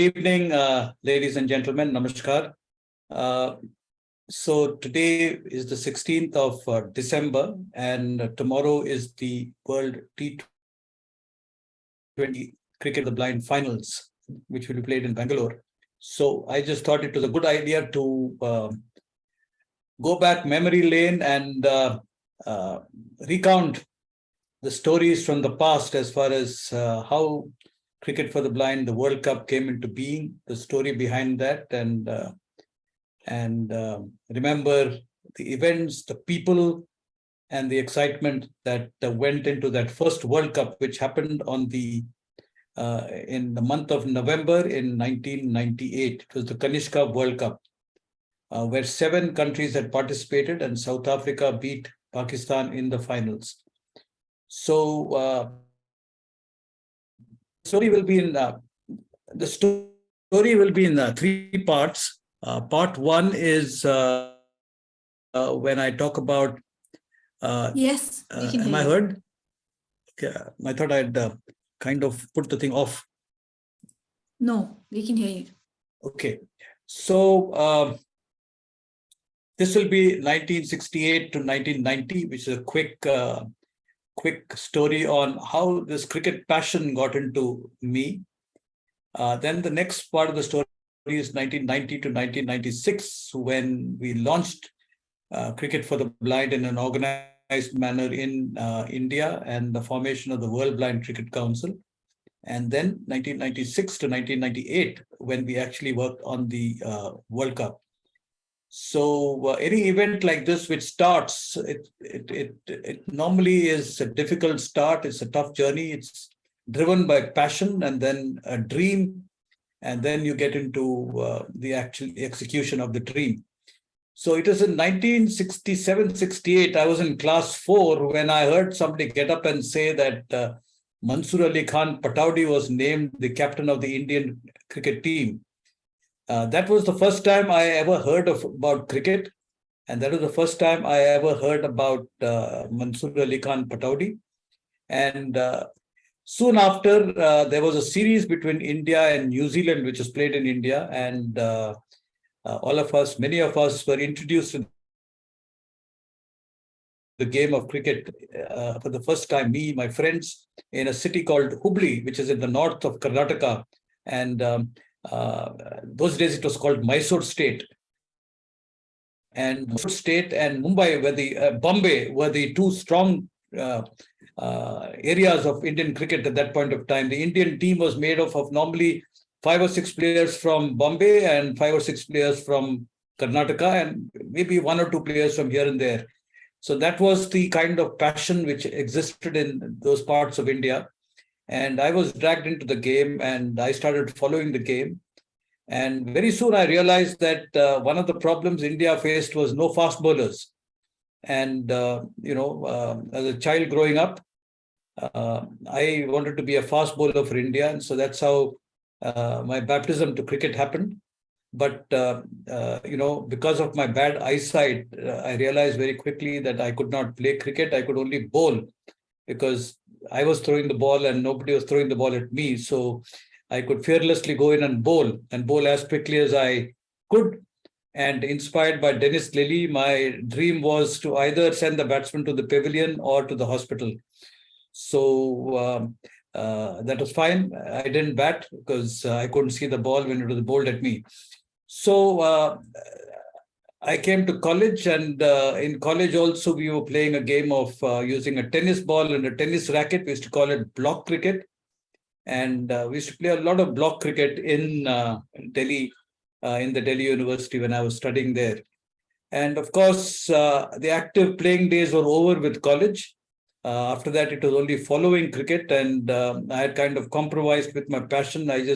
evening, ladies and gentlemen. Namaskar. Uh, so today is the 16th of December, and tomorrow is the World T20 Cricket the Blind Finals, which will be played in Bangalore. So I just thought it was a good idea to go back memory lane and recount the stories from the past as far as how Cricket for the Blind, the World Cup came into being, the story behind that, and remember the events, the people, and the excitement that went into that first World Cup, which happened on in the month of November in 1998. It was the Kanishka World Cup, where 7 countries had participated, and South Africa beat Pakistan in the finals. So story will be in the story will be in 3 parts. Part 1 is when I talk about. Yes, we can hear am I you. heard? Okay, I thought I'd kind of put the thing off. No, we can hear you. Okay, so this will be 1968 to 1990, which is a quick story on how this cricket passion got into me. Then the next part of the story is 1990 to 1996, when we launched Cricket for the Blind in an organized manner in India, and the formation of the World Blind Cricket Council. And then 1996 to 1998, when we actually worked on the World Cup. So any event like this which starts, it normally is a difficult start. It's a tough journey. It's driven by passion and then a dream, and then you get into the actual execution of the dream. So it was in 1967-68, I was in class 4 when I heard somebody get up and say that Mansur Ali Khan Pataudi was named the captain of the Indian cricket team. That was the first time I ever heard about cricket, and that was the first time I ever heard about Mansur Ali Khan Pataudi. And soon after, there was a series between India and New Zealand, which was played in India, and many of us were introduced to the game of cricket for the first time, me, my friends, in a city called Hubli, which is in the north of Karnataka. And those days it was called Mysore State. And Mysore State and Mumbai were Bombay were the 2 strong areas of Indian cricket at that point of time. The Indian team was made of normally 5 or 6 players from Bombay and 5 or 6 players from Karnataka, and maybe 1 or 2 players from here and there. So that was the kind of passion which existed in those parts of India. And I was dragged into the game, and I started following the game. And very soon I realized that one of the problems India faced was no fast bowlers. And, as a child growing up, I wanted to be a fast bowler for India. And so that's how my baptism to cricket happened. But, because of my bad eyesight, I realized very quickly that I could not play cricket. I could only bowl, because I was throwing the ball and nobody was throwing the ball at me. So I could fearlessly go in and bowl as quickly as I could. And inspired by Dennis Lilly, my dream was to either send the batsman to the pavilion or to the hospital. So that was fine. I didn't bat because I couldn't see the ball when it was bowled at me. So I came to college, and in college also we were playing a game of using a tennis ball and a tennis racket. We used to call it block cricket. And we used to play a lot of block cricket in Delhi, in the Delhi University when I was studying there. And of course, the active playing days were over with college. After that, it was only following cricket, and I had kind of compromised with my passion. I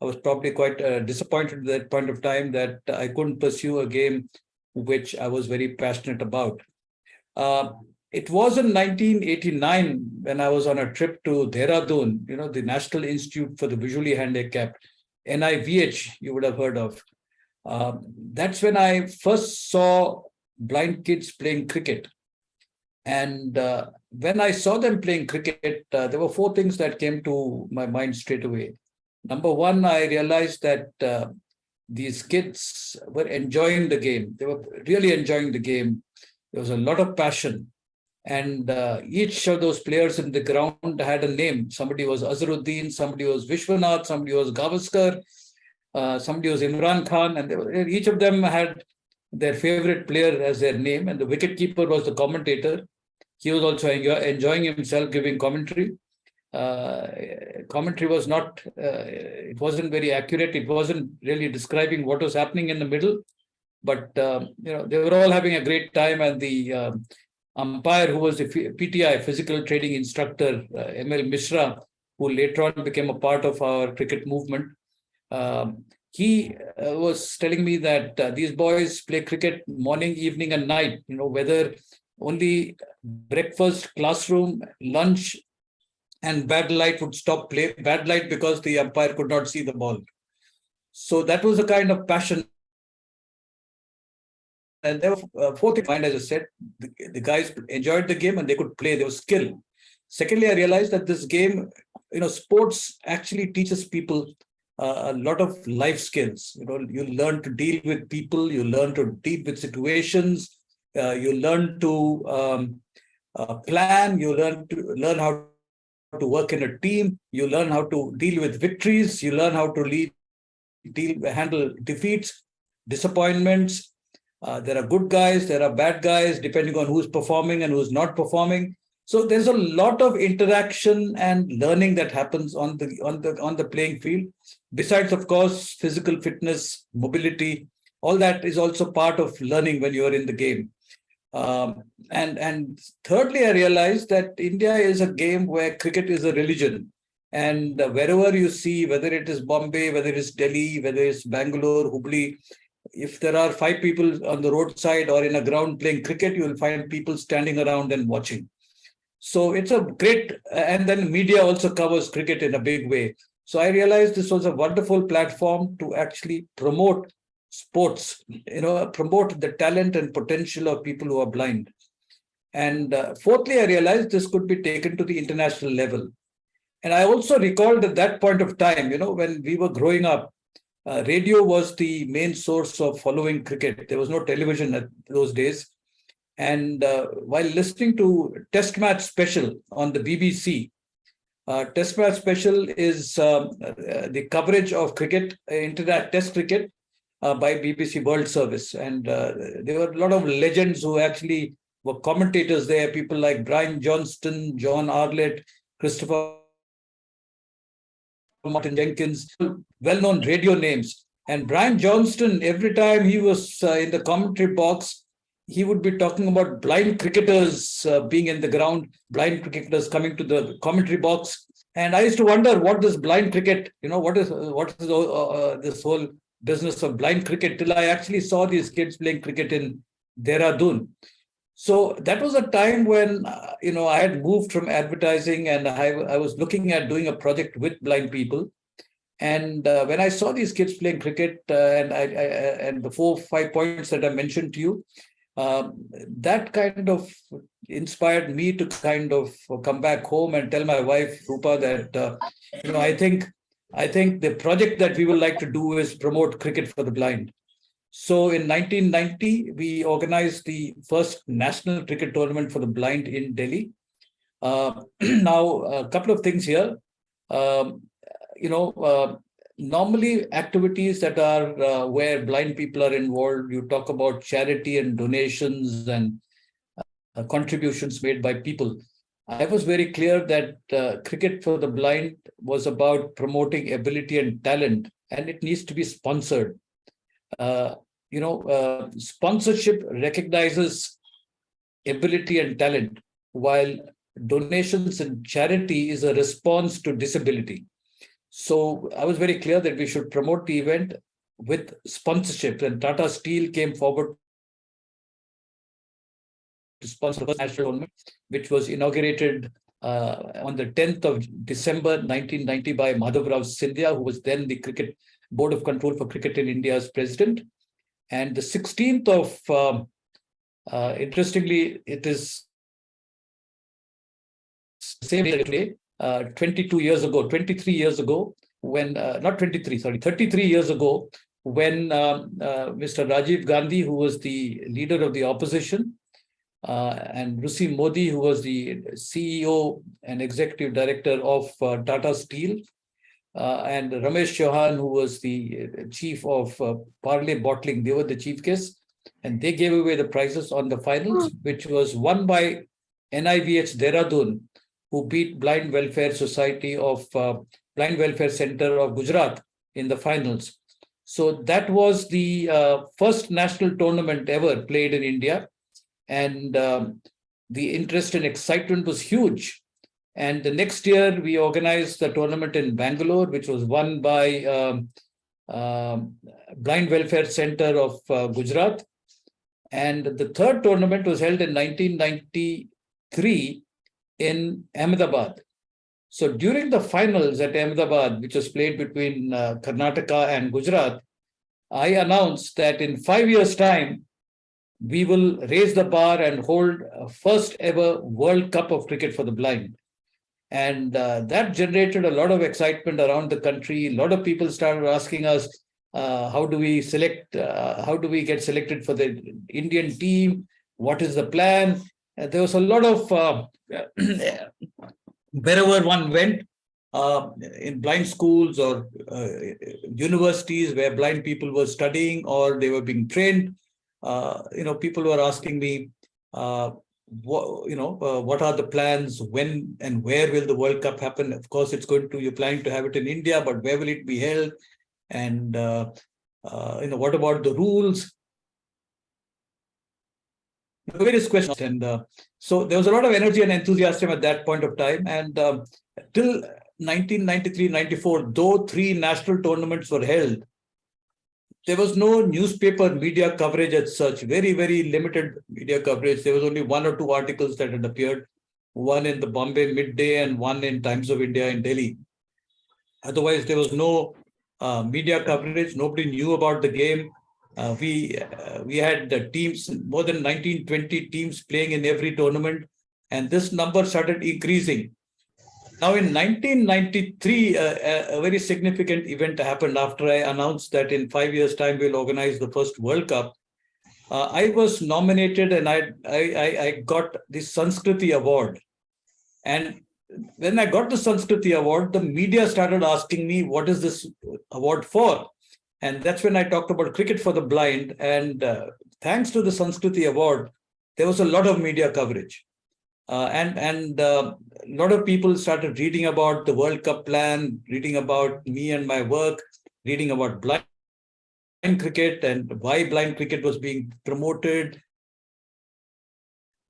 was probably quite disappointed at that point of time that I couldn't pursue a game which I was very passionate about. It was in 1989 when I was on a trip to Dehradun, the National Institute for the Visually Handicapped, NIVH, you would have heard of. That's when I first saw blind kids playing cricket. And when I saw them playing cricket, there were 4 things that came to my mind straight away. Number one, I realized that these kids were enjoying the game. They were really enjoying the game. There was a lot of passion. And each of those players in the ground had a name. Somebody was Azharuddin, somebody was Vishwanath, somebody was Gavaskar, somebody was Imran Khan, and each of them had their favorite player as their name. And the wicketkeeper was the commentator. He was also enjoying himself giving commentary. Commentary was not, it wasn't very accurate. It wasn't really describing what was happening in the middle. But, they were all having a great time. And the umpire, who was the PTI, physical training instructor, ML Mishra, who later on became a part of our cricket movement, he was telling me that these boys play cricket morning, evening, and night, whether only breakfast, classroom, lunch, and bad light would stop play. Bad light because the umpire could not see the ball. So that was a kind of passion. And there were fourth in mind, as I said, the guys enjoyed the game and they could play. There was skill. Secondly, I realized that this game, sports actually teaches people a lot of life skills. You learn to deal with people, you learn to deal with situations, you learn to plan, you learn how to work in a team, you learn how to deal with victories, you learn how to handle defeats, disappointments. There are good guys, there are bad guys, depending on who's performing and who's not performing. So there's a lot of interaction and learning that happens on the playing field. Besides, of course, physical fitness, mobility, all that is also part of learning when you're in the game. And thirdly, I realized that India is a game where cricket is a religion. And wherever you see, whether it is Bombay, whether it's Delhi, whether it's Bangalore, Hubli, if there are 5 people on the roadside or in a ground playing cricket, you will find people standing around and watching. So it's a great, and then media also covers cricket in a big way. So I realized this was a wonderful platform to actually promote sports, promote the talent and potential of people who are blind. And fourthly, I realized this could be taken to the international level. And I also recalled at that point of time, when we were growing up, radio was the main source of following cricket. There was no television at those days. And while listening to Test Match Special on the BBC, Test Match Special is the coverage of cricket, Internet Test cricket by BBC World Service. And there were a lot of legends who actually were commentators there, people like Brian Johnston, John Arlett, Christopher Martin Jenkins, well-known radio names. And Brian Johnston, every time he was in the commentary box, he would be talking about blind cricketers being in the ground, blind cricketers coming to the commentary box. And I used to wonder what this blind cricket, what is this whole business of blind cricket, till I actually saw these kids playing cricket in Dehradun. So that was a time when, I had moved from advertising and I was looking at doing a project with blind people. And when I saw these kids playing cricket and the 4-5 points that I mentioned to you, that kind of inspired me to kind of come back home and tell my wife, Rupa, that, I think the project that we would like to do is promote cricket for the blind. So in 1990, we organized the first national cricket tournament for the blind in Delhi. Now, a couple of things here. Normally activities that are where blind people are involved, you talk about charity and donations and contributions made by people. I was very clear that cricket for the blind was about promoting ability and talent, and it needs to be sponsored. Sponsorship recognizes ability and talent, while donations and charity is a response to disability. So I was very clear that we should promote the event with sponsorship, and Tata Steel came forward to sponsor the first national tournament, which was inaugurated on the 10th of December 1990 by Madhav Rao Scindia, who was then the Cricket Board of Control for Cricket in India's president. And the 16th of, interestingly, it is the same day, 23 years ago, when, not 23, sorry, 33 years ago, when Mr. Rajiv Gandhi, who was the leader of the opposition, and Rusi Modi, who was the CEO and executive director of Tata Steel, and Ramesh Chauhan, who was the chief of Parle Bottling, they were the chief guests, and they gave away the prizes on the finals, which was won by NIVH Dehradun, who beat Blind Welfare Society of Blind Welfare Center of Gujarat in the finals. So that was the first national tournament ever played in India. And the interest and excitement was huge. And the next year, we organized the tournament in Bangalore, which was won by Blind Welfare Center of Gujarat. And the third tournament was held in 1993 in Ahmedabad. So during the finals at Ahmedabad, which was played between Karnataka and Gujarat, I announced that in 5 years' time, we will raise the bar and hold a first ever World Cup of cricket for the blind. And that generated a lot of excitement around the country. A lot of people started asking us, how do we select, how do we get selected for the Indian team? What is the plan? There was a lot of, wherever one went, in blind schools or universities where blind people were studying or they were being trained, people were asking me, what are the plans, when and where will the World Cup happen? Of course, you're planning to have it in India, but where will it be held? And, what about the rules? Various questions. And so there was a lot of energy and enthusiasm at that point of time. And till 1993-94, though 3 national tournaments were held, there was no newspaper media coverage as such, very, very limited media coverage. There was only 1 or 2 articles that had appeared, one in the Bombay Midday and one in Times of India in Delhi. Otherwise, there was no media coverage. Nobody knew about the game. We had the teams, more than 19-20 teams playing in every tournament, and this number started increasing. Now, in 1993, a very significant event happened after I announced that in 5 years' time we'll organize the first World Cup. I was nominated and I got the Sanskriti Award. And when I got the Sanskriti Award, the media started asking me, what is this award for? And that's when I talked about cricket for the blind. And thanks to the Sanskriti Award, there was a lot of media coverage. And a lot of people started reading about the World Cup plan, reading about me and my work, reading about blind cricket and why blind cricket was being promoted,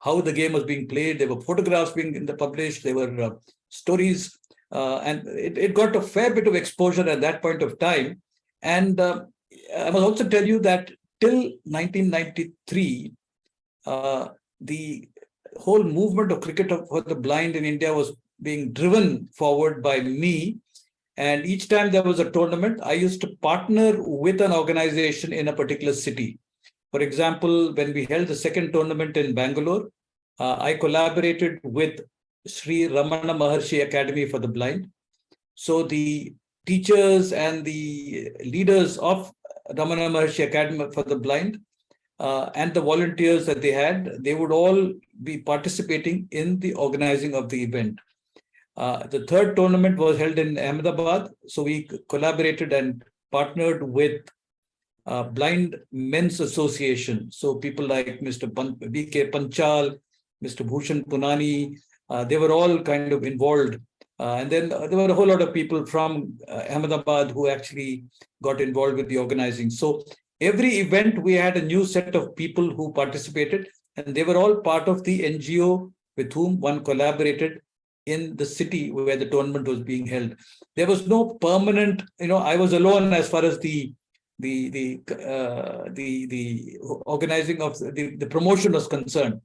how the game was being played. There were photographs being published, there were stories, and it got a fair bit of exposure at that point of time. And I must also tell you that till 1993, the whole movement of cricket for the blind in India was being driven forward by me. And each time there was a tournament, I used to partner with an organization in a particular city. For example, when we held the second tournament in Bangalore, I collaborated with Sri Ramana Maharshi Academy for the Blind. So the teachers and the leaders of Ramana Maharshi Academy for the Blind and the volunteers that they would all be participating in the organizing of the event. The third tournament was held in Ahmedabad. So we collaborated and partnered with Blind Men's Association. So people like Mr. B.K. Panchal, Mr. Bhushan Punani, they were all kind of involved. And then there were a whole lot of people from Ahmedabad who actually got involved with the organizing. So every event, we had a new set of people who participated, and they were all part of the NGO with whom one collaborated in the city where the tournament was being held. There was no permanent, I was alone as far as the organizing of the promotion was concerned.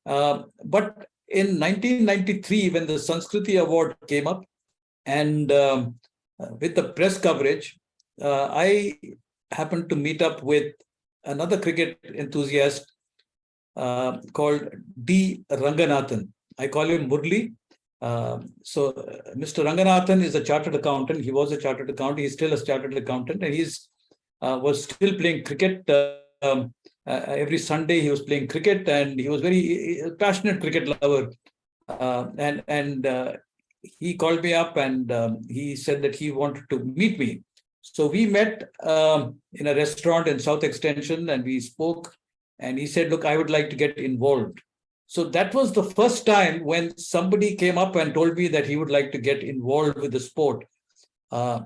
But in 1993, when the Sanskriti Award came up, and with the press coverage, I happened to meet up with another cricket enthusiast called D. Ranganathan. I call him Murli. Mr. Ranganathan is a chartered accountant. He was a chartered accountant. He's still a chartered accountant, and he's was still playing cricket. Every Sunday he was playing cricket, and he was very passionate cricket lover. He called me up, and he said that he wanted to meet me. So we met in a restaurant in South Extension, and we spoke. And he said, "Look, I would like to get involved." So that was the first time when somebody came up and told me that he would like to get involved with the sport. So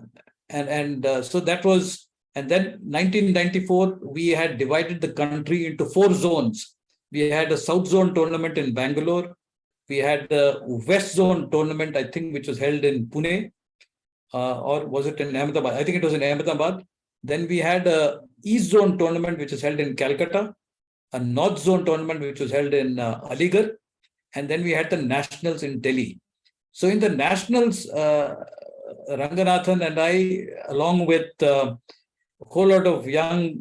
that was, and then 1994, we had divided the country into 4 zones. We had a South Zone tournament in Bangalore. We had the West Zone tournament, I think, which was held in Pune, or was it in Ahmedabad? I think it was in Ahmedabad. Then we had a East Zone tournament, which was held in Calcutta, a North Zone tournament, which was held in Aligarh, and then we had the Nationals in Delhi. So in the Nationals, Ranganathan and I, along with a whole lot of young,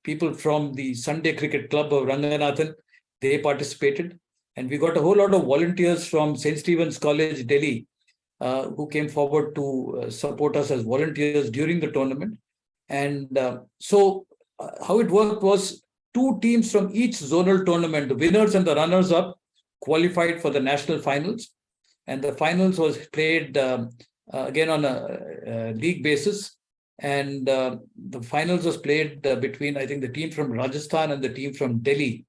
people from the Sunday Cricket Club of Ranganathan, they participated. And we got a whole lot of volunteers from St. Stephen's College, Delhi, who came forward to support us as volunteers during the tournament. And how it worked was 2 teams from each zonal tournament, the winners and the runners-up, qualified for the national finals. And the finals was played again on a league basis. And the finals was played between, I think, the team from Rajasthan and the team from Delhi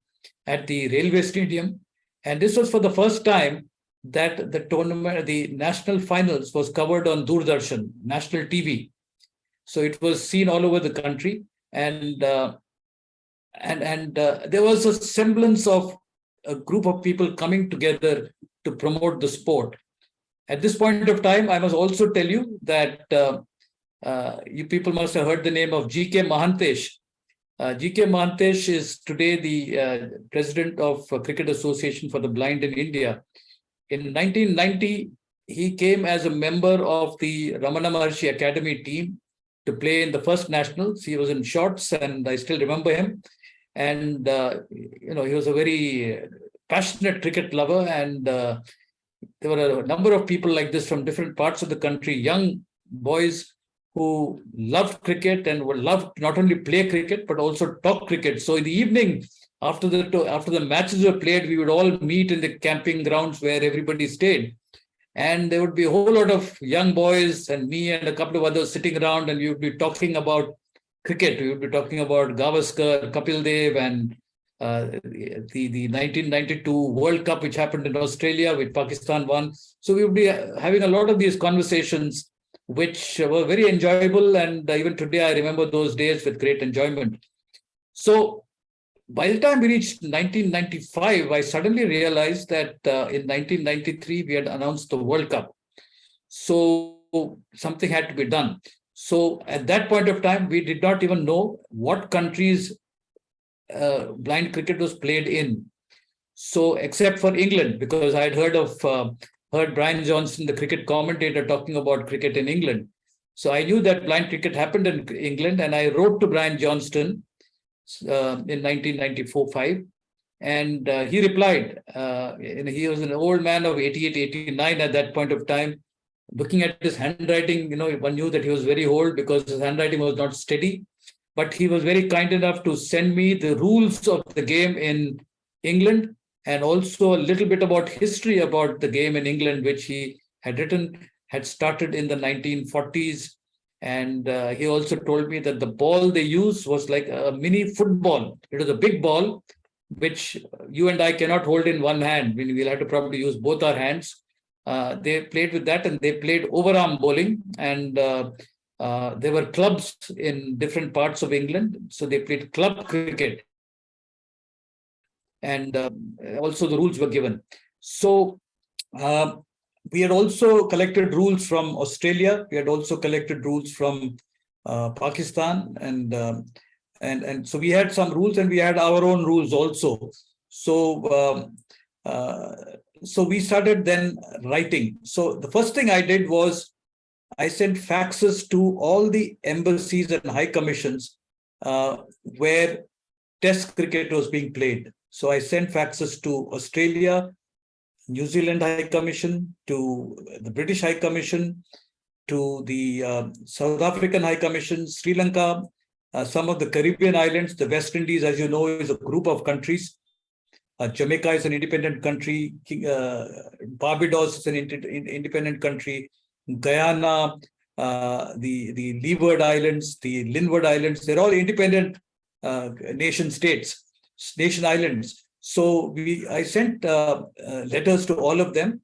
at the railway stadium. And this was for the first time that the tournament, the national finals, was covered on Doordarshan, national TV. So it was seen all over the country. And there was a semblance of a group of people coming together to promote the sport. At this point of time, I must also tell you that you people must have heard the name of G.K. Mahantesh. G.K. Mahantesh is today the president of Cricket Association for the Blind in India. In 1990, he came as a member of the Ramana Maharshi Academy team to play in the first nationals. He was in shorts, and I still remember him. And he was a very passionate cricket lover, and there were a number of people like this from different parts of the country, young boys who loved cricket and would love not only play cricket but also talk cricket. So in the evening, after the matches were played, we would all meet in the camping grounds where everybody stayed. And there would be a whole lot of young boys and me and a couple of others sitting around, and we would be talking about cricket. We would be talking about Gavaskar, Kapil Dev, and the 1992 World Cup, which happened in Australia, which Pakistan won. So we would be having a lot of these conversations, which were very enjoyable. And even today, I remember those days with great enjoyment. So by the time we reached 1995, I suddenly realized that in 1993, we had announced the World Cup. So something had to be done. So at that point of time, we did not even know what countries blind cricket was played in. So except for England, because I had heard Brian Johnston, the cricket commentator, talking about cricket in England. So I knew that blind cricket happened in England, and I wrote to Brian Johnston in 1994-5, and he replied. He was an old man of 88, 89 at that point of time. Looking at his handwriting, one knew that he was very old because his handwriting was not steady. But he was very kind enough to send me the rules of the game in England, and also a little bit about history about the game in England, which he had started in the 1940s. And he also told me that the ball they used was like a mini football. It was a big ball, which you and I cannot hold in one hand. We'll have to probably use both our hands. They played with that, and they played overarm bowling. And there were clubs in different parts of England. So they played club cricket. And also the rules were given. So we had also collected rules from Australia. We had also collected rules from Pakistan, and so we had some rules, and we had our own rules also. So we started then writing. So the first thing I did was I sent faxes to all the embassies and high commissions where Test cricket was being played. So I sent faxes to Australia, New Zealand High Commission, to the British High Commission, to the South African High Commission, Sri Lanka, some of the Caribbean islands. The West Indies, as you know, is a group of countries. Jamaica is an independent country. Barbados is an independent country. Guyana, the Leeward Islands, the Leeward Islands, they're all independent nation islands. So I sent letters to all of them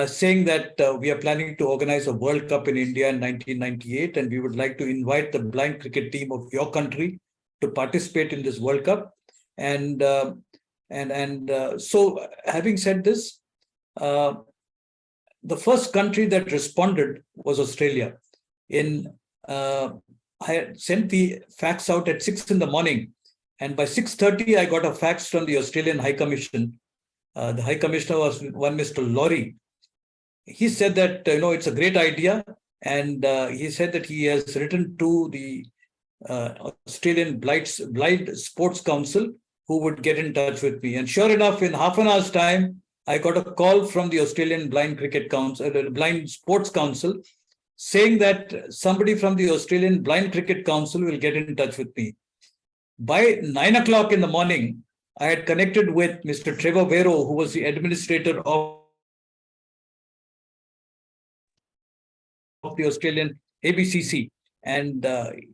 saying that we are planning to organize a World Cup in India in 1998, and we would like to invite the blind cricket team of your country to participate in this World Cup. And so, having said this, the first country that responded was Australia. I had sent the fax out at 6 in the morning, and by 6:30 I got a fax from the Australian High Commission. The High Commissioner was one Mr. Laurie. He said that it's a great idea, and he said that he has written to the Australian Blind Sports Council, who would get in touch with me. And sure enough, in half an hour's time, I got a call from the Australian Blind Cricket Council, Blind Sports Council, saying that somebody from the Australian Blind Cricket Council will get in touch with me. By 9 o'clock in the morning, I had connected with Mr. Trevor Vero, who was the administrator of the Australian ABCC. And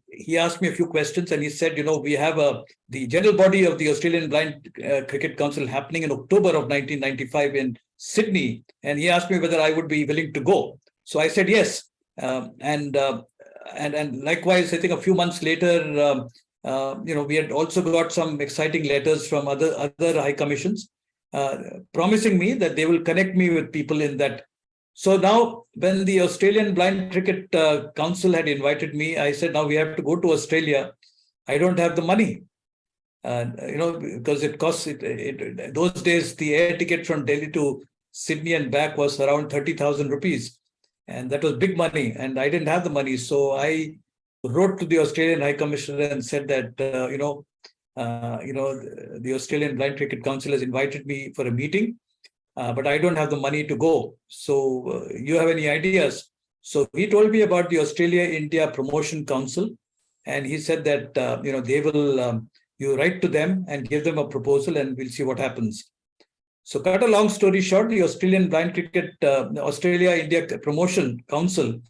he asked me a few questions, and he said, we have the general body of the Australian Blind Cricket Council happening in October of 1995 in Sydney. And he asked me whether I would be willing to go. So I said yes. And likewise, I think a few months later, we had also got some exciting letters from other high commissions promising me that they will connect me with people in that. So now, when the Australian Blind Cricket Council had invited me, I said, now we have to go to Australia. I don't have the money, because it costs, those days, the air ticket from Delhi to Sydney and back was around 30,000 rupees. And that was big money, and I didn't have the money. So I wrote to the Australian High Commissioner and said that, the Australian Blind Cricket Council has invited me for a meeting, but I don't have the money to go. So you have any ideas? So he told me about the Australia-India Promotion Council, and he said that, they will, you write to them and give them a proposal, and we'll see what happens. So cut a long story short, the Australian Blind Cricket, Australia-India Promotion Council,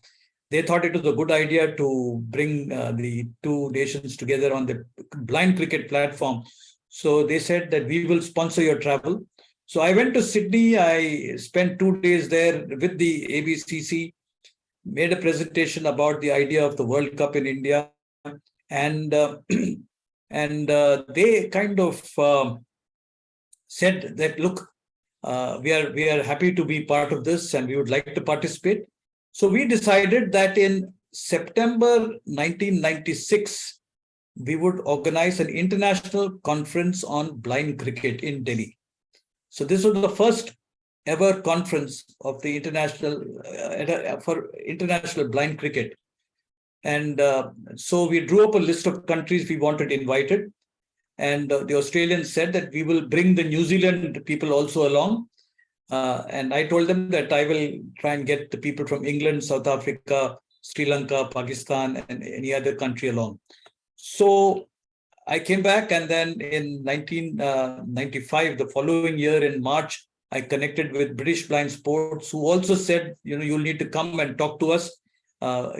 they thought it was a good idea to bring the two nations together on the blind cricket platform. So they said that we will sponsor your travel. So I went to Sydney. I spent 2 days there with the ABCC, made a presentation about the idea of the World Cup in India. And they kind of said that, look, we are happy to be part of this and we would like to participate. So we decided that in September 1996, we would organize an international conference on blind cricket in Delhi. So this was the first ever conference of the for international blind cricket. And so we drew up a list of countries we wanted invited. And the Australians said that we will bring the New Zealand people also along. And I told them that I will try and get the people from England, South Africa, Sri Lanka, Pakistan, and any other country along. So I came back, and then in 1995, the following year in March, I connected with British Blind Sports, who also said, you'll need to come and talk to us, and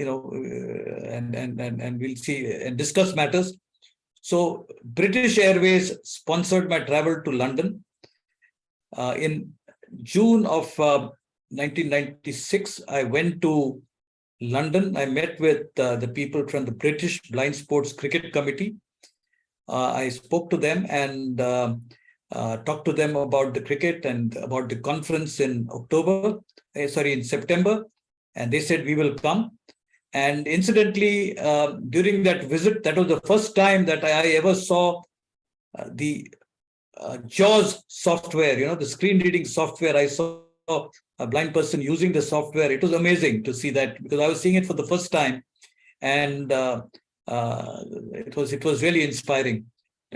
we'll see and discuss matters. So British Airways sponsored my travel to London. In June of 1996, I went to London. I met with the people from the British Blind Sports Cricket Committee. I spoke to them and talked to them about the cricket and about the conference in September. And they said, we will come. And incidentally, during that visit, that was the first time that I ever saw the JAWS software, the screen reading software. I saw a blind person using the software. It was amazing to see that, because I was seeing it for the first time. And it was really inspiring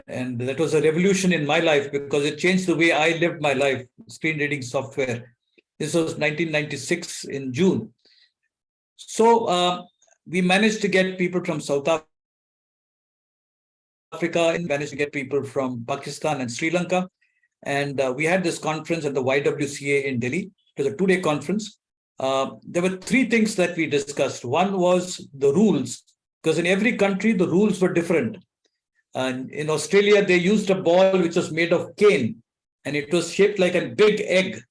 And that was a revolution in my life because it changed the way I lived my life, screen reading software. This was 1996 in June. So we managed to get people from South Africa, and managed to get people from Pakistan and Sri Lanka. And we had this conference at the YWCA in Delhi. It was a 2-day conference. There were 3 things that we discussed. One was the rules, because in every country, the rules were different. And in Australia, they used a ball which was made of cane, and it was shaped like a big egg.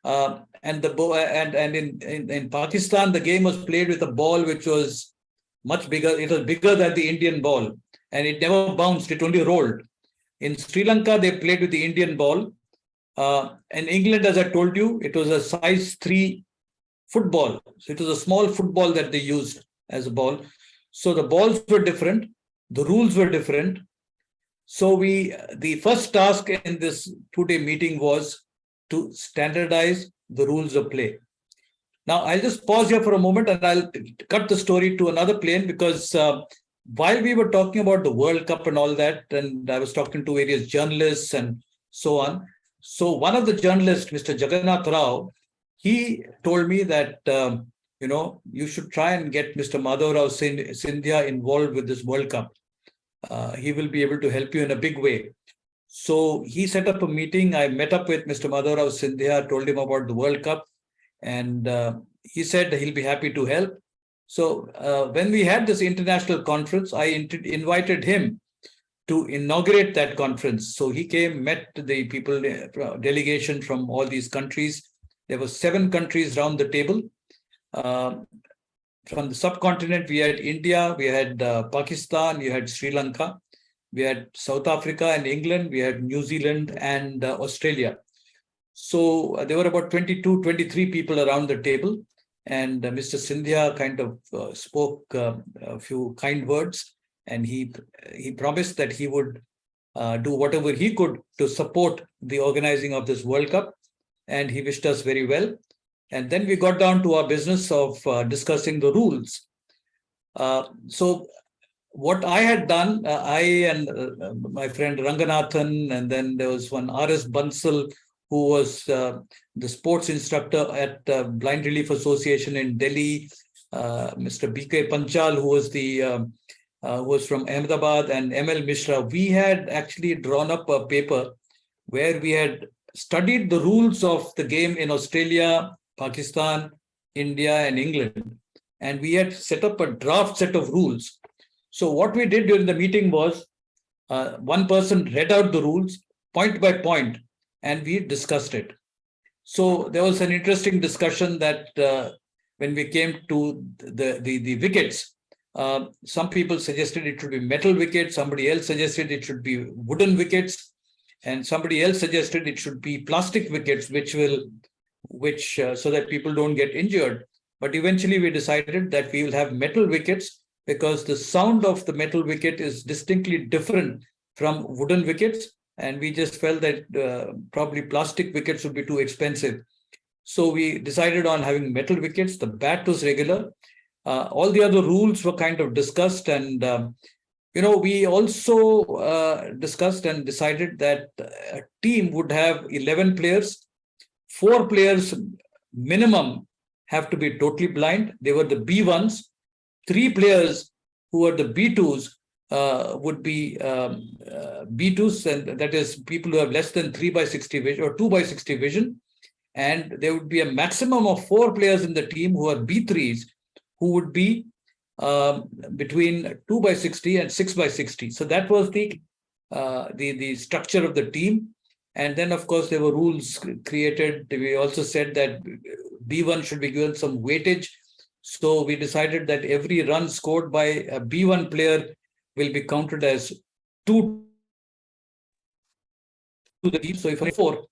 And in Pakistan, the game was played with a ball which was much bigger. It was bigger than the Indian ball, and it never bounced. It only rolled. In Sri Lanka, they played with the Indian ball. In England, as I told you, it was a size 3 football. So it was a small football that they used as a ball. So the balls were different. The rules were different. So the first task in this 2-day meeting was to standardize the rules of play. Now, I'll just pause here for a moment and I'll cut the story to another plane, because while we were talking about the World Cup and all that, and I was talking to various journalists and so on. So one of the journalists, Mr. Jagannath Rao, he told me that, you should try and get Mr. Madhavrao Sindhya involved with this World Cup. He will be able to help you in a big way. So he set up a meeting. I met up with Mr. Madhavrao Sindhya, told him about the World Cup, and he said he'll be happy to help. So when we had this international conference, I invited him to inaugurate that conference. So he came, met the people, delegation from all these countries. There were 7 countries around the table. From the subcontinent, we had India, we had Pakistan, we had Sri Lanka, we had South Africa and England, we had New Zealand and Australia. So there were about 22, 23 people around the table. And Mr. Sindhya kind of spoke a few kind words, and he promised that he would do whatever he could to support the organizing of this World Cup. And he wished us very well. And then we got down to our business of discussing the rules. So what I had done, I and my friend Ranganathan, and then there was one R.S. Bansal, who was the sports instructor at Blind Relief Association in Delhi, Mr. B.K. Panchal, who was from Ahmedabad, and M.L. Mishra. We had actually drawn up a paper where we had studied the rules of the game in Australia, Pakistan, India, and England. And we had set up a draft set of rules. So what we did during the meeting was one person read out the rules point by point, and we discussed it. So there was an interesting discussion that when we came to the wickets, some people suggested it should be metal wickets, somebody else suggested it should be wooden wickets, and somebody else suggested it should be plastic wickets, so that people don't get injured. But eventually we decided that we will have metal wickets, because the sound of the metal wicket is distinctly different from wooden wickets. And we just felt that probably plastic wickets would be too expensive. So we decided on having metal wickets. The bat was regular. All the other rules were kind of discussed. And, we also discussed and decided that a team would have 11 players. 4 players minimum have to be totally blind. They were the B1s. 3 players who were the B2s would be B2s, and that is people who have less than 3/60 vision or 2/60 vision. And there would be a maximum of 4 players in the team who are B3s, who would be between 2/60 and 6/60. So that was the structure of the team. And then, of course, there were rules created. We also said that B1 should be given some weightage. So we decided that every run scored by a B1 player will be counted as 2 to the team. So if 4,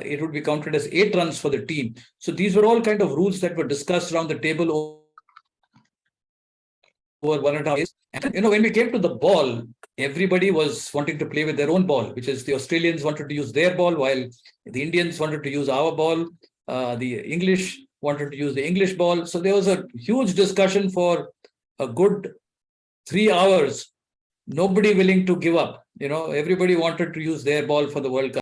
it would be counted as 8 runs for the team. So these were all kind of rules that were discussed around the table over 1.5 days. And, when we came to the ball, everybody was wanting to play with their own ball, which is the Australians wanted to use their ball, while the Indians wanted to use our ball. The English wanted to use the English ball. So there was a huge discussion for a good 3 hours, nobody willing to give up. You know, everybody wanted to use their ball for the World Cup.